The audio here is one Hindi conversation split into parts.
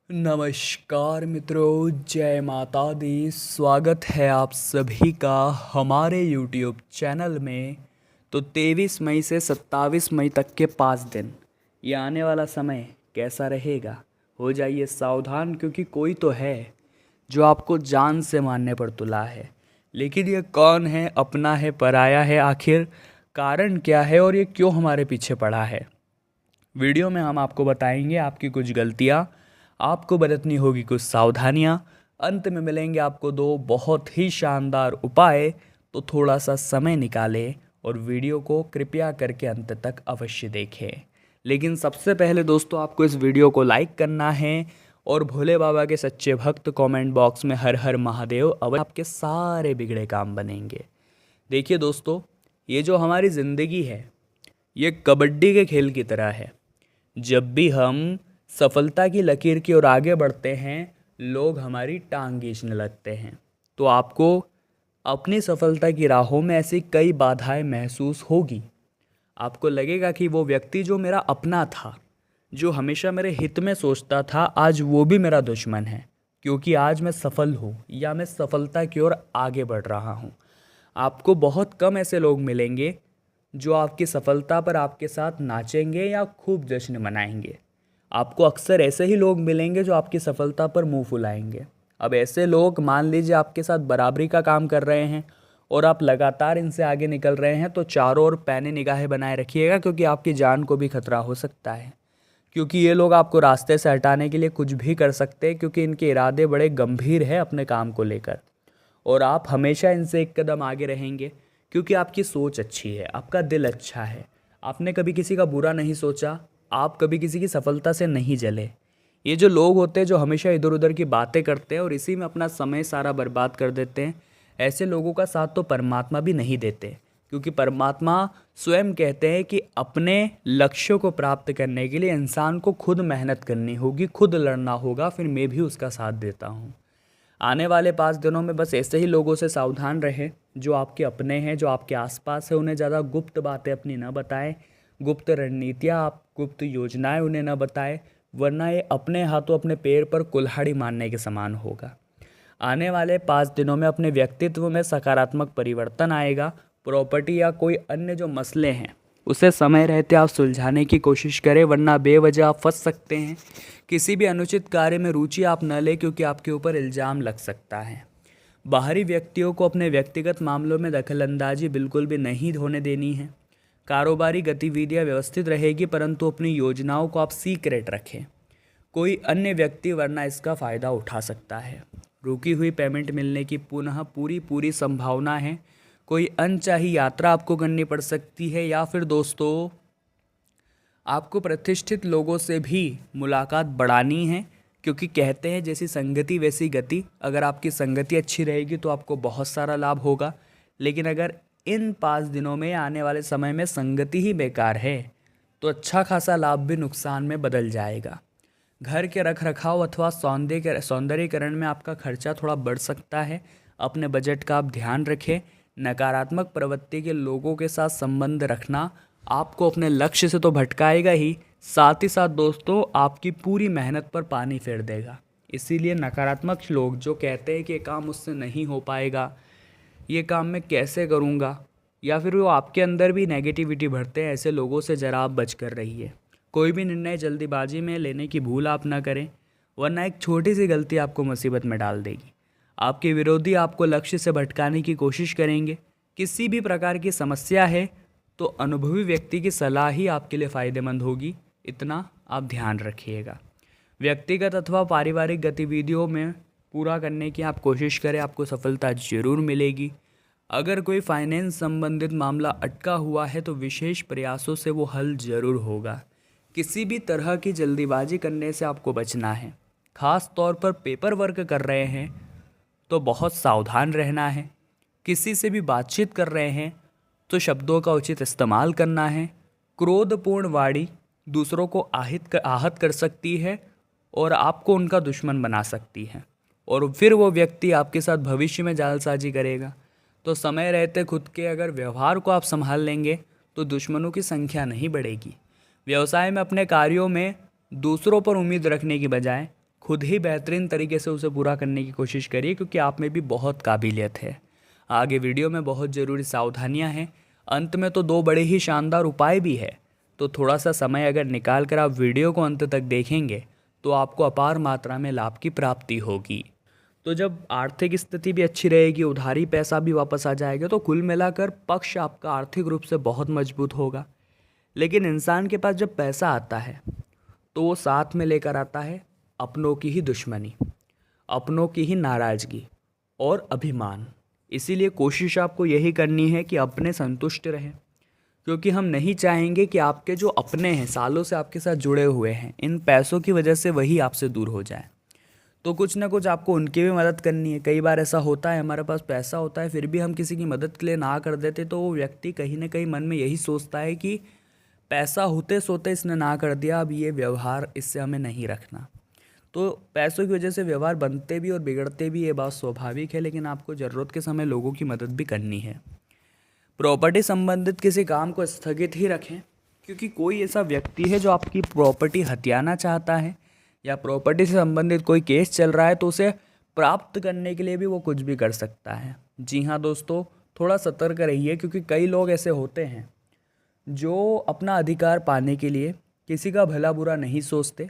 नमस्कार मित्रों, जय माता दी। स्वागत है आप सभी का हमारे YouTube चैनल में। तो 23 मई से 27 मई तक के 5 दिन, ये आने वाला समय कैसा रहेगा, हो जाइए सावधान, क्योंकि कोई तो है जो आपको जान से मारने पर तुला है। लेकिन ये कौन है, अपना है पराया है, आखिर कारण क्या है और ये क्यों हमारे पीछे पड़ा है। वीडियो में हम आपको बताएंगे आपकी कुछ गलतियाँ, आपको बरतनी होगी कुछ सावधानियाँ। अंत में मिलेंगे आपको दो बहुत ही शानदार उपाय। तो थोड़ा सा समय निकालें और वीडियो को कृपया करके अंत तक अवश्य देखें। लेकिन सबसे पहले दोस्तों, आपको इस वीडियो को लाइक करना है और भोले बाबा के सच्चे भक्त कमेंट बॉक्स में हर हर महादेव अवश्य आपके सारे बिगड़े काम बनेंगे। देखिए दोस्तों, ये जो हमारी ज़िंदगी है, ये कबड्डी के खेल की तरह है। जब भी हम सफलता की लकीर की ओर आगे बढ़ते हैं, लोग हमारी टांग खींचने लगते हैं। तो आपको अपनी सफलता की राहों में ऐसी कई बाधाएं महसूस होगी। आपको लगेगा कि वो व्यक्ति जो मेरा अपना था, जो हमेशा मेरे हित में सोचता था, आज वो भी मेरा दुश्मन है, क्योंकि आज मैं सफल हूँ या मैं सफलता की ओर आगे बढ़ रहा हूँ। आपको बहुत कम ऐसे लोग मिलेंगे जो आपकी सफलता पर आपके साथ नाचेंगे या खूब जश्न मनाएंगे। आपको अक्सर ऐसे ही लोग मिलेंगे जो आपकी सफलता पर मुंह फुलाएंगे। अब ऐसे लोग मान लीजिए आपके साथ बराबरी का काम कर रहे हैं और आप लगातार इनसे आगे निकल रहे हैं, तो चारों ओर पैनी निगाहें बनाए रखिएगा, क्योंकि आपकी जान को भी खतरा हो सकता है। क्योंकि ये लोग आपको रास्ते से हटाने के लिए कुछ भी कर सकते हैं, क्योंकि इनके इरादे बड़े गंभीर हैं अपने काम को लेकर। और आप हमेशा इनसे एक कदम आगे रहेंगे, क्योंकि आपकी सोच अच्छी है, आपका दिल अच्छा है। आपने कभी किसी का बुरा नहीं सोचा, आप कभी किसी की सफलता से नहीं जले। ये जो लोग होते हैं जो हमेशा इधर उधर की बातें करते हैं और इसी में अपना समय सारा बर्बाद कर देते हैं, ऐसे लोगों का साथ तो परमात्मा भी नहीं देते। क्योंकि परमात्मा स्वयं कहते हैं कि अपने लक्ष्यों को प्राप्त करने के लिए इंसान को खुद मेहनत करनी होगी, खुद लड़ना होगा, फिर मैं भी उसका साथ देता हूँ। आने वाले 5 दिनों में बस ऐसे ही लोगों से सावधान रहें जो आपके अपने हैं, जो आपके आसपास है। उन्हें ज़्यादा गुप्त बातें अपनी न बताएं, गुप्त रणनीतियाँ, आप गुप्त योजनाएं उन्हें न बताएं, वरना ये अपने हाथों अपने पैर पर कुल्हाड़ी मारने के समान होगा। आने वाले 5 दिनों में अपने व्यक्तित्व में सकारात्मक परिवर्तन आएगा। प्रॉपर्टी या कोई अन्य जो मसले हैं, उसे समय रहते आप सुलझाने की कोशिश करें, वरना बेवजह आप फंस सकते हैं। किसी भी अनुचित कार्य में रुचि आप न लें, क्योंकि आपके ऊपर इल्ज़ाम लग सकता है। बाहरी व्यक्तियों को अपने व्यक्तिगत मामलों में दखलंदाजी बिल्कुल भी नहीं होने देनी है। कारोबारी गतिविधियां व्यवस्थित रहेगी, परंतु अपनी योजनाओं को आप सीक्रेट रखें। कोई अन्य व्यक्ति वरना इसका फ़ायदा उठा सकता है। रुकी हुई पेमेंट मिलने की पुनः पूरी संभावना है। कोई अनचाही यात्रा आपको करनी पड़ सकती है, या फिर दोस्तों आपको प्रतिष्ठित लोगों से भी मुलाकात बढ़ानी है, क्योंकि कहते हैं जैसी संगति वैसी गति। अगर आपकी संगति अच्छी रहेगी तो आपको बहुत सारा लाभ होगा, लेकिन अगर इन 5 दिनों में आने वाले समय में संगति ही बेकार है, तो अच्छा खासा लाभ भी नुकसान में बदल जाएगा। घर के रख रखाव अथवा सौंदर्यीकरण में आपका खर्चा थोड़ा बढ़ सकता है। अपने बजट का आप ध्यान रखें। नकारात्मक प्रवृत्ति के लोगों के साथ संबंध रखना आपको अपने लक्ष्य से तो भटकाएगा ही, साथ ही साथ दोस्तों आपकी पूरी मेहनत पर पानी फेर देगा। इसीलिए नकारात्मक लोग जो कहते हैं कि ये काम मुझसे नहीं हो पाएगा, ये काम मैं कैसे करूँगा, या फिर वो आपके अंदर भी नेगेटिविटी भरते हैं, ऐसे लोगों से ज़रा आप बच कर रहिए। कोई भी निर्णय जल्दीबाजी में लेने की भूल आप ना करें, वरना एक छोटी सी गलती आपको मुसीबत में डाल देगी। आपके विरोधी आपको लक्ष्य से भटकाने की कोशिश करेंगे। किसी भी प्रकार की समस्या है तो अनुभवी व्यक्ति की सलाह ही आपके लिए फ़ायदेमंद होगी, इतना आप ध्यान रखिएगा। व्यक्तिगत अथवा पारिवारिक गतिविधियों में पूरा करने की आप कोशिश करें, आपको सफलता ज़रूर मिलेगी। अगर कोई फाइनेंस संबंधित मामला अटका हुआ है तो विशेष प्रयासों से वो हल ज़रूर होगा। किसी भी तरह की जल्दीबाजी करने से आपको बचना है। ख़ास तौर पर पेपर वर्क कर रहे हैं तो बहुत सावधान रहना है। किसी से भी बातचीत कर रहे हैं तो शब्दों का उचित इस्तेमाल करना है। क्रोधपूर्ण वाणी दूसरों को आहत कर सकती है और आपको उनका दुश्मन बना सकती है, और फिर वो व्यक्ति आपके साथ भविष्य में जालसाजी करेगा। तो समय रहते खुद के अगर व्यवहार को आप संभाल लेंगे तो दुश्मनों की संख्या नहीं बढ़ेगी। व्यवसाय में अपने कार्यों में दूसरों पर उम्मीद रखने की बजाय खुद ही बेहतरीन तरीके से उसे पूरा करने की कोशिश करिए, क्योंकि आप में भी बहुत काबिलियत है। आगे वीडियो में बहुत ज़रूरी सावधानियां हैं, अंत में तो 2 बड़े ही शानदार उपाय भी है। तो थोड़ा सा समय अगर निकाल कर आप वीडियो को अंत तक देखेंगे तो आपको अपार मात्रा में लाभ की प्राप्ति होगी। तो जब आर्थिक स्थिति भी अच्छी रहेगी, उधारी पैसा भी वापस आ जाएगा, तो कुल मिलाकर पक्ष आपका आर्थिक रूप से बहुत मजबूत होगा। लेकिन इंसान के पास जब पैसा आता है तो वो साथ में लेकर आता है अपनों की ही दुश्मनी, अपनों की ही नाराज़गी और अभिमान। इसीलिए कोशिश आपको यही करनी है कि अपने संतुष्ट रहें, क्योंकि हम नहीं चाहेंगे कि आपके जो अपने हैं, सालों से आपके साथ जुड़े हुए हैं, इन पैसों की वजह से वही आपसे दूर हो जाए। तो कुछ ना कुछ आपको उनकी भी मदद करनी है। कई बार ऐसा होता है, हमारे पास पैसा होता है फिर भी हम किसी की मदद के लिए ना कर देते, तो वो व्यक्ति कहीं ना कहीं मन में यही सोचता है कि पैसा होते सोते इसने ना कर दिया, अब ये व्यवहार इससे हमें नहीं रखना। तो पैसों की वजह से व्यवहार बनते भी और बिगड़ते भी, ये बात स्वाभाविक है। लेकिन आपको ज़रूरत के समय लोगों की मदद भी करनी है। प्रॉपर्टी संबंधित किसी काम को स्थगित ही रखें, क्योंकि कोई ऐसा व्यक्ति है जो आपकी प्रॉपर्टी हथियाना चाहता है या प्रॉपर्टी से संबंधित कोई केस चल रहा है, तो उसे प्राप्त करने के लिए भी वो कुछ भी कर सकता है। जी हाँ दोस्तों, थोड़ा सतर्क रहिए, क्योंकि कई लोग ऐसे होते हैं जो अपना अधिकार पाने के लिए किसी का भला बुरा नहीं सोचते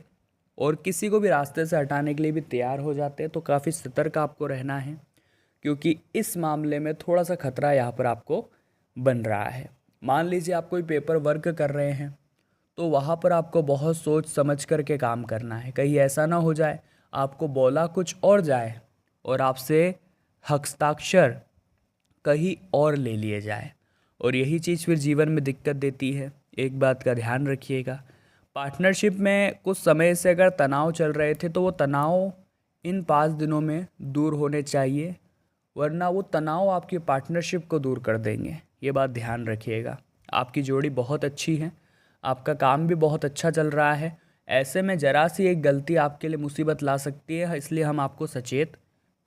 और किसी को भी रास्ते से हटाने के लिए भी तैयार हो जाते हैं। तो काफ़ी सतर्क आपको रहना है, क्योंकि इस मामले में थोड़ा सा खतरा यहाँ पर आपको बन रहा है। मान लीजिए आप कोई पेपर वर्क कर रहे हैं, तो वहाँ पर आपको बहुत सोच समझ कर के काम करना है। कहीं ऐसा ना हो जाए आपको बोला कुछ और जाए और आपसे हस्ताक्षर कहीं और ले लिए जाए, और यही चीज़ फिर जीवन में दिक्कत देती है। एक बात का ध्यान रखिएगा, पार्टनरशिप में कुछ समय से अगर तनाव चल रहे थे तो वो तनाव इन 5 दिनों में दूर होने चाहिए, वरना वो तनाव आपकी पार्टनरशिप को दूर कर देंगे। ये बात ध्यान रखिएगा। आपकी जोड़ी बहुत अच्छी है, आपका काम भी बहुत अच्छा चल रहा है, ऐसे में ज़रा सी एक गलती आपके लिए मुसीबत ला सकती है, इसलिए हम आपको सचेत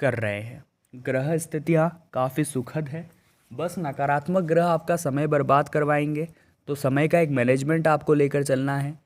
कर रहे हैं। ग्रह स्थितियाँ काफ़ी सुखद है, बस नकारात्मक ग्रह आपका समय बर्बाद करवाएंगे, तो समय का एक मैनेजमेंट आपको लेकर चलना है।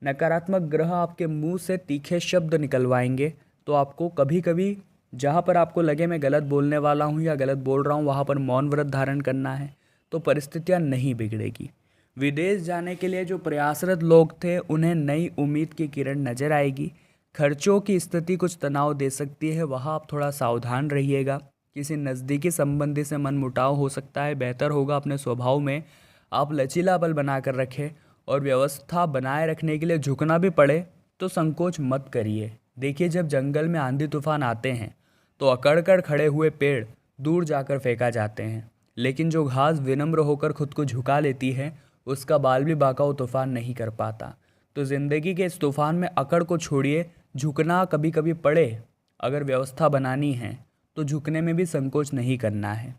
नकारात्मक ग्रह आपके मुंह से तीखे शब्द निकलवाएंगे, तो आपको कभी कभी जहाँ पर आपको लगे मैं गलत बोलने वाला हूँ या गलत बोल रहा हूँ, वहाँ पर मौन व्रत धारण करना है, तो परिस्थितियाँ नहीं बिगड़ेगी। विदेश जाने के लिए जो प्रयासरत लोग थे उन्हें नई उम्मीद की किरण नज़र आएगी। खर्चों की स्थिति कुछ तनाव दे सकती है, वहाँ आप थोड़ा सावधान रहिएगा। किसी नज़दीकी संबंधी से मनमुटाव हो सकता है, बेहतर होगा अपने स्वभाव में आप लचीलापन बना कर रखें, और व्यवस्था बनाए रखने के लिए झुकना भी पड़े तो संकोच मत करिए। देखिए, जब जंगल में आंधी तूफान आते हैं तो अकड़ कर खड़े हुए पेड़ दूर जाकर फेंका जाते हैं, लेकिन जो घास विनम्र होकर खुद को झुका लेती है उसका बाल भी बाका तूफान नहीं कर पाता। तो ज़िंदगी के इस तूफान में अकड़ को छोड़िए, झुकना कभी कभी पड़े, अगर व्यवस्था बनानी है तो झुकने में भी संकोच नहीं करना है।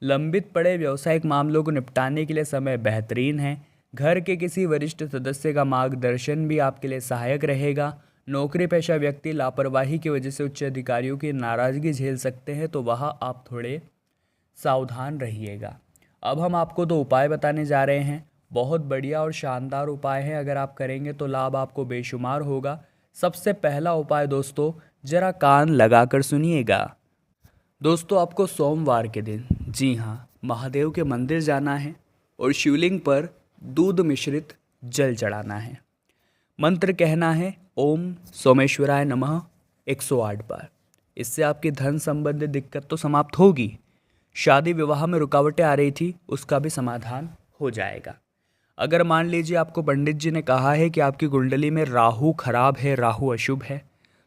लंबित पड़े व्यावसायिक मामलों को निपटाने के लिए समय बेहतरीन है। घर के किसी वरिष्ठ सदस्य का मार्गदर्शन भी आपके लिए सहायक रहेगा। नौकरी पेशा व्यक्ति लापरवाही की वजह से उच्च अधिकारियों की नाराज़गी झेल सकते हैं, तो वहाँ आप थोड़े सावधान रहिएगा। अब हम आपको 2 उपाय बताने जा रहे हैं, बहुत बढ़िया और शानदार उपाय है। अगर आप करेंगे तो लाभ आपको बेशुमार होगा। सबसे पहला उपाय दोस्तों, जरा कान लगाकर सुनिएगा। दोस्तों, आपको सोमवार के दिन, जी हाँ, महादेव के मंदिर जाना है और शिवलिंग पर दूध मिश्रित जल चढ़ाना है। मंत्र कहना है ओम सोमेश्वराय नमः 108 बार। इससे आपकी धन संबंधी दिक्कत तो समाप्त होगी, शादी विवाह में रुकावटें आ रही थी उसका भी समाधान हो जाएगा। अगर मान लीजिए आपको पंडित जी ने कहा है कि आपकी कुंडली में राहु खराब है, राहु अशुभ है,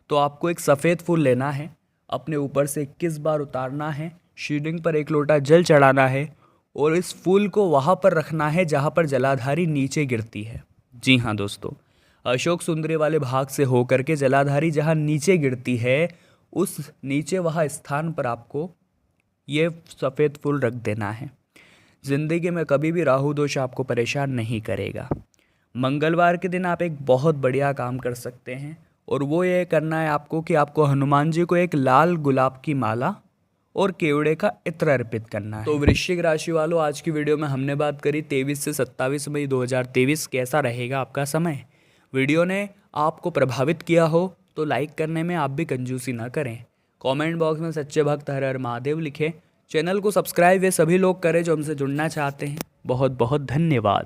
तो आपको एक सफ़ेद फूल लेना है, अपने ऊपर से 21 बार उतारना है, शिवलिंग पर 1 लोटा जल चढ़ाना है और इस फूल को वहाँ पर रखना है जहाँ पर जलाधारी नीचे गिरती है। जी हाँ दोस्तों, अशोक सुंदरी वाले भाग से होकर के जलाधारी जहाँ नीचे गिरती है, उस नीचे वहाँ स्थान पर आपको ये सफ़ेद फूल रख देना है। ज़िंदगी में कभी भी राहु दोष आपको परेशान नहीं करेगा। मंगलवार के दिन आप एक बहुत बढ़िया काम कर सकते हैं, और वो ये करना है आपको कि आपको हनुमान जी को एक लाल गुलाब की माला और केवड़े का इत्र अर्पित करना है। तो वृश्चिक राशि वालों, आज की वीडियो में हमने बात करी 23 से 27 मई 2023 कैसा रहेगा आपका समय। वीडियो ने आपको प्रभावित किया हो तो लाइक करने में आप भी कंजूसी ना करें। कमेंट बॉक्स में सच्चे भक्त हर हर महादेव लिखें। चैनल को सब्सक्राइब वे सभी लोग करें जो हमसे जुड़ना चाहते हैं। बहुत बहुत धन्यवाद।